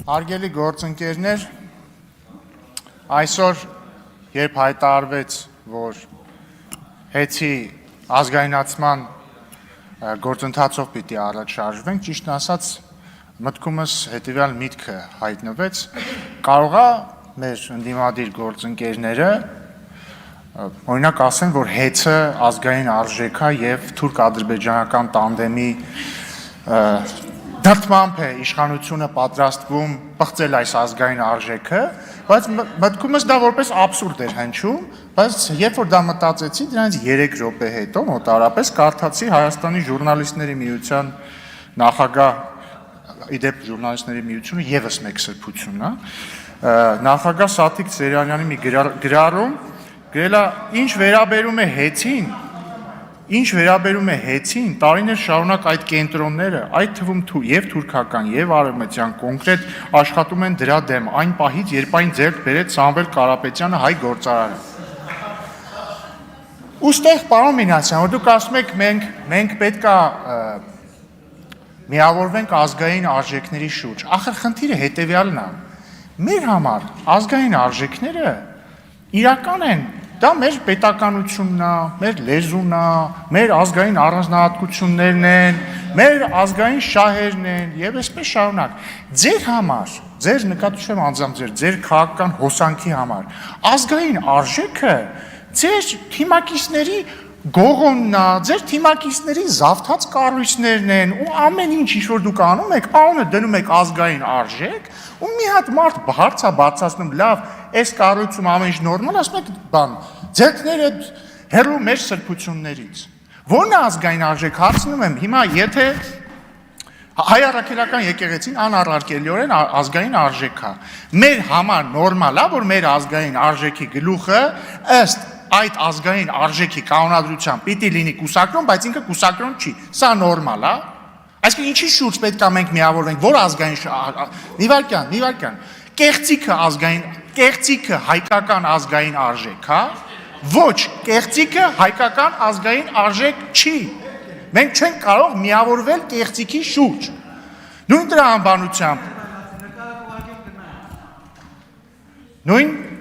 Հարգելի գործընկերներ, այսօր երբ հայտարարվեց, որ հեծի ազգայնացման գործընթացով պիտի առաջ շարժվենք, ճիշտն ասած մտքումս հետևյալ միտքը հայտնվեց, կարող է մեր ընդդիմադիր գործընկերները օրինակ ասեն, որ հեծը ազգային արժեք է եւ թուրք-ադրբեջանական տանդեմի դրդմամբ է իշխանությունը պատրաստվում պղծել այս ազգային արժեքը, բայց մտքումս դա որպես աբսուրդ էր հնչում, բայց երբ որ դա մտածեցի, դրանից 3 րոպե հետո մոտարապես կարդացի Հայաստանի ժուրնալիստների միության նախագահ, իդեպ ժուրնալիստների միությունը եւս մեկ սրբություն է, նախագահ Սաթիկ Սերյանյանի մի գրառում գրել է ինչ վերաբերում է հեծին, տարիներ շարունակ այդ կենտրոնները, այդ թվում եւ թուրքական եւ արևմտյան կոնկրետ աշխատում են դրա դեմ, այն պահից, երբ այն ձեռք բերեց Սամվել Կարապետյանը հայ գործարարը։ Ուստեղ պարոն Մինասյան, որ դուք ասում եք մենք պետք է միավորվենք ազգային արժեքների շուրջ։ Ախր խնդիրը հետեւյալն է։ Մեր համար ազգային արժեքները իրական են, դա մեր պետականությունն է, մեր լեզուն է, մեր ազգային առանձնահատկություններն են, մեր ազգային շահերն են եւ այսպես շարունակ։ Ձեր համար, ձեր նկատի անձամբ ձեր քաղաքական հոսանքի համար ազգային արժեքը ձեր թիմակիցների գողոնն է, ձեր թիմակիցների զավթած կառույցներն են ու ամեն ինչ որ դուք անում եք, անունը դնում եք ազգային արժեք ու մի հատ մարդ հարց է բացացնում, լավ, այս կառույցում ամեն ինչ նորմալ, ասում եք բան, ձերքները հեռու մեր սրբություններից։ Ո՞րն է ազգային արժեք, հարցնում եմ, հիմա եթե հայ առաքելական եկեղեցին անառարկելիորեն ազգային արժեք է, մեր համար նորմալ է, որ մեր ազգային արժեքի գլուխը ըստ այդ ազգային արժեքի կանոնադրությամբ պիտի լինի կուսակրոն, բայց ինքը կուսակրոն չի, սա նորմալ է։ Այսինքն ինչի շուրջ պետք է մենք միավորվենք, որ ազգային նիվարկյան, կեղծիքը հայկական ազգային արժեք է, ոչ, կեղծիքը հայկական ազգային արժեք չի։ Մենք չենք կարող միավորվել կեղծիքի շուրջ։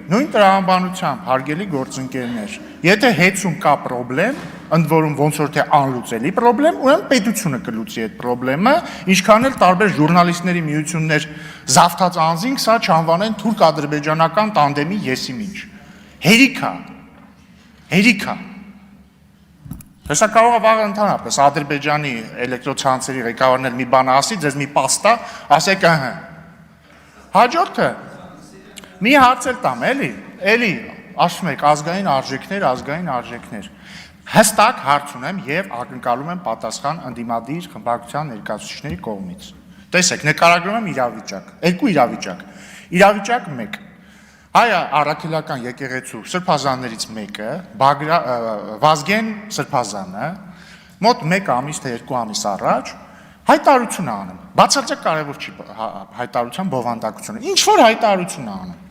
Նույն տրամաբանությամբ, հարգելի գործընկերներ, եթե հեծում կա պրոբլեմ, ընդ որում ոնց որ թե անլուծելի պրոբլեմ, ուրեմն պետությունը կլուծի այդ պրոբլեմը, ինչքան էլ տարբեր ժուրնալիստների միություններ զավթած անձինք սա չանվանեն թուրք-ադրբեջանական տանդեմի եսիմինչ։ Հերիք է։ Հեսա կարող է վաղը ընդհանրապես Ադրբեջանի էլեկտրոցանցերի ղեկավարն էլ մի բան ասի, ձեզ մի պաստա, ասեք ըհը։ Հաջորդը մի հարց էլ տամ, էլի, ասում եք ազգային արժեքներ։ Հստակ հարց ունեմ եւ ակնկալում եմ պատասխան ընդդիմադիր խմբակցության ներկայացուցիչների կողմից։ Տեսեք, նկարագրում եմ իրավիճակ, երկու իրավիճակ։ Իրավիճակ 1. Հայ առաքելական եկեղեցու սրբազաններից մեկը, Վազգեն սրբազանը, մոտ 1 ամիս թե 2 ամիս առաջ հայտարարություն է անում։ Բացարձակ կարևոր չի հայտարարության բովանդակությունը։ Ինչ որ հայտարարություն է անում։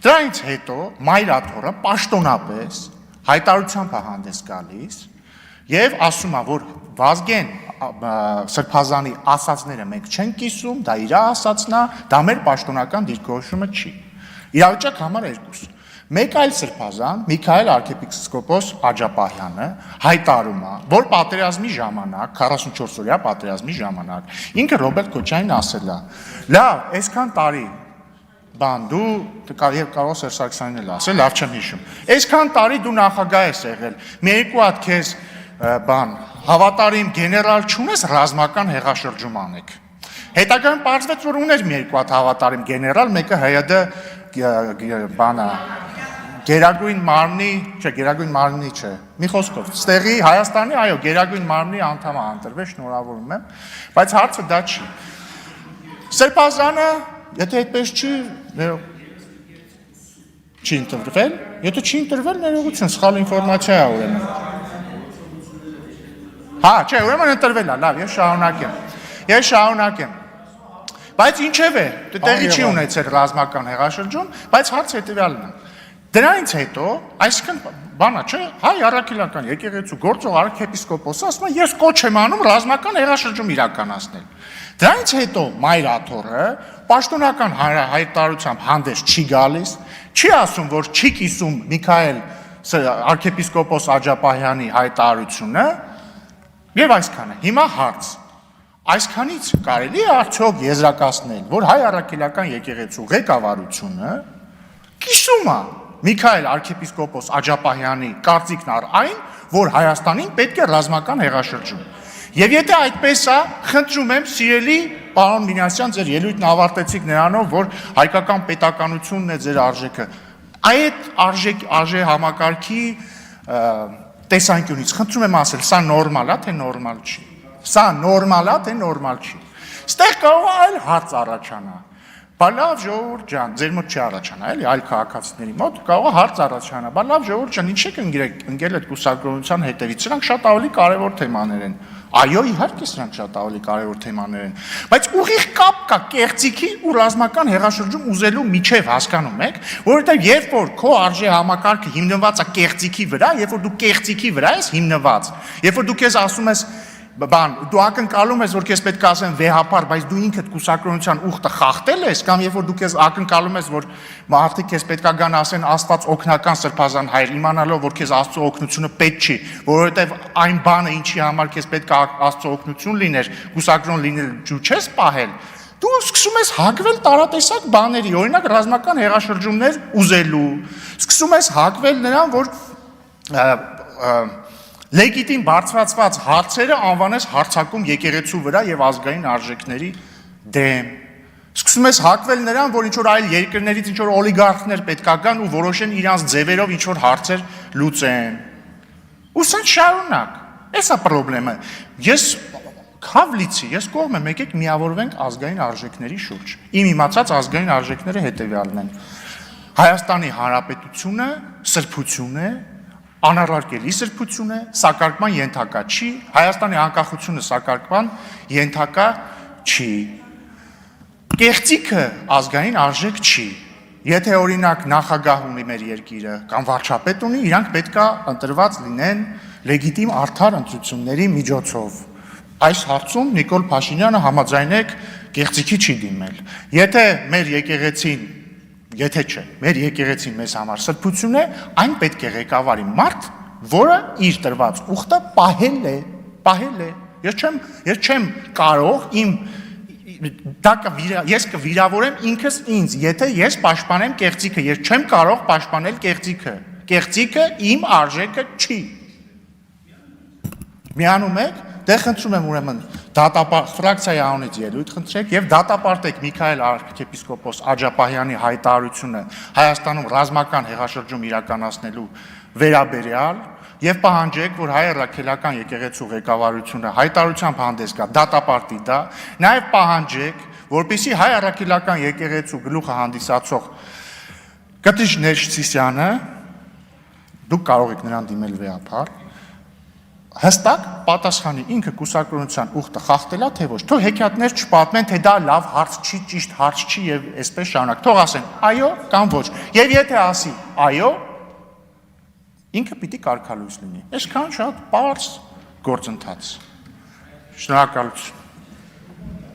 Դրանից հետո մայրաթոռը պաշտոնապես հայտարարությամբ է հանդես գալիս եւ ասում է, որ Վազգեն սրբազանի ասածները մենք չենք կիսում, դա իր ասածն է, դա մեր պաշտոնական դիրքորոշումը չի։ Իրավիճակ համար 2. Մեկ այլ սրբազան, Միքայել arczepiskopos Աջապահյանը հայտարարում է, որ պատերազմի ժամանակ, 44-օրյա պատերազմի ժամանակ, ինքը Ռոբերտ Քոչարյանին ասել է. լավ, այսքան տարի բան դու կարող Սերժ Սարգսյանին էլ ասել, լավ չեմ հիշում։ Այսքան տարի դու նախագահ ես եղել, մի երկու հատ քեզ բան հավատարիմ գեներալ չունես, ռազմական հեղաշրջում անեք։ Հետագայում պարզվեց, որ ուներ մի երկու հատ հավատարիմ գեներալ, մեկը ՀՅԴ բանը Գերագույն մարմնի չէ, մի խոսքով, ստեղի Հայաստանի, այո, Գերագույն մարմնի անդամ է ընտրվել, շնորհավորում եմ, բայց հարցը դա չի։ Սրբազանը, եթե այդպես չի ընտրվել, եթե չի ընտրվել, ներողություն, սխալ ինֆորմացիա է ուրեմն։ Հա, չէ, ուրեմն ընտրվել է, լավ, ես շարունակեմ։ Բայց ինչև է, տեղի չի ունեցել ռազմական հեղաշրջում, բայց հարց հետևյալն է։ Դրանից հետո, այսինքն բանա չէ, հայ առաքելական եկեղեցու գործող arczepiskopos ասում է, ես կոչ եմ անում ռազմական հեղաշրջում իրականացնել։ Դրանից հետո Մայրաթորը պաշտոնական հայտարարությամբ հանդես չի գալիս, չի ասում, որ չի կիսում Միքայել arczepiskopos Աջապահյանի հայտարարությունը եւ այսքանը։ Հիմա հարց. այսքանից կարելի է արդյոք եզրակացնել, որ հայ առաքելական եկեղեցու ղեկավարությունը կիսում է Միքայել arczepiskopos Աջապահյանի կարծիքն այն, որ Հայաստանին պետք է ռազմական հեղաշրջում։ Եվ եթե այդպես է, խնդրում եմ, սիրելի պարոն Մինասյան, ձեր ելույթն ավարտեցիք նրանով, որ հայկական պետականությունն է ձեր արժեքը։ Այդ արժե համակարգի տեսանկյունից խնդրում եմ ասել, սա նորմալ է, թե նորմալ չի։ Սա նորմալ է, թե նորմալ չի։ Ստեղ կարող է այլ հարց առաջանա։ Բա լավ ժողովուրդ ջան, ձեր մոտ չի առաջանա, էլի, այլ քաղաքացիների մոտ կարող է հարց առաջանա։ Բա լավ ժողովուրդ ջան, ինչ եք ընկել այդ կուսակրոնության հետևից։ Սրանք շատ ավելի կարևոր թեմաներ են։ Այո, իհարկե սրանք շատ ավելի կարևոր թեմաներ են, բայց ուղիղ կապ կա կեղծիքի ու ռազմական հեղաշրջում ուզելու միջև, հասկանում եք, որովհետև երբ որ քո արժե համակարգը հիմնված է կեղծիքի վրա, երբ որ դու կեղծիքի վրա ես հիմնված, երբ որ դու քեզ ասում ես դու ակնկալում ես, որ քեզ պետք է ասեն վեհապար, բայց դու ինքդ կուսակրոնության ուխտը խախտել ես, կամ երբ որ դու քեզ ակնկալում ես, որ մարդիկ քեզ պետք է գան ասեն Աստված օգնական սրբազան հայր, իմանալով, որ քեզ Աստծո օգնությունը պետք չի, որովհետև այն բանը, ինչի համար քեզ պետք է Աստծո օգնություն լիներ, կուսակրոն լինել ջու չես պահել, դու սկսում ես հակվել տարատեսակ բաների, օրինակ ռազմական հեղաշրջումներ ուզելու, սկսում ես հակվել նրան, որ լեգիտիմ բարձրացված հարցերը անվանես հարցակում եկեղեցու վրա եւ ազգային արժեքների դեմ։ Սկսում ես հակվել նրան, որ ինչ-որ այլ երկրներից ինչ-որ օլիգարխներ պետքա գան ու որոշեն իրանց ձևերով ինչ-որ հարցեր լուծեն։ Ու սա շարունակ։ Էսա պրոբլեմը։ Ես քավլիցի, ես կողմ եմ, եկեք միավորվենք ազգային արժեքների շուրջ։ Իմ իմացած ազգային արժեքները հետեւյալն են։ Հայաստանի Հանրապետությունը սրբություն է, անառարկելի սրբություն է, սակարկման ենթակա չի, Հայաստանի անկախությունը սակարկման ենթակա չի։ Կեղծիքը ազգային արժեք չի։ Եթե օրինակ նախագահ ունի մեր երկիրը կամ վարչապետ ունի, իրանք պետք է ընտրված լինեն լեգիտիմ արդար ընտրությունների միջոցով։ Այս հարցում Նիկոլ Փաշինյանը համաձայնեք կեղծիքի չի դիմել։ Եթե մեր եկեղեցին Եթե չէ, մեր եկեղեցին մեզ համար սրբություն է, այն պետք է ղեկավարի մարդ, որը իր տրված ուխտը պահել է։ Ես չեմ կարող ես կվիրավորեմ ինքս ինձ, եթե ես պաշտպանեմ կեղծիքը, ես չեմ կարող պաշտպանել կեղծիքը։ Կեղծիքը իմ արժեքը չի։ Միանում եք, դե խնդրում եմ ուրեմն ֆրակցիայի անունից ելույթ խնդրեք եւ դատապարտեք Միքայել arczepiskopos Աջապահյանի հայտարարությունը Հայաստանում ռազմական հեղաշրջում իրականացնելու վերաբերյալ եւ պահանջեք, որ հայ առաքելական եկեղեցու ղեկավարությունը հայտարարությամբ հանդես գա, դատապարտի դա, նաեւ պահանջեք, որպեսզի հայ առաքելական եկեղեցու գլուխը հանդիսացող Կտիչ Ներսիսյանը, դուք կարող եք նրան դիմել վեհապար, հստակ պատասխանի ինքը կուսակրոնության ուխտը խախտելա, թե ոչ, թող հեքիաթներ չպատմեն, թե դա լավ հարց չի, ճիշտ հարց չի եւ այսպես շարունակ, թող ասեն այո կամ ոչ, եւ եթե ասի այո, ինքը պիտի կարգալույս լինի, այսքան շատ պարզ գործընթաց։ Շնորհակալություն։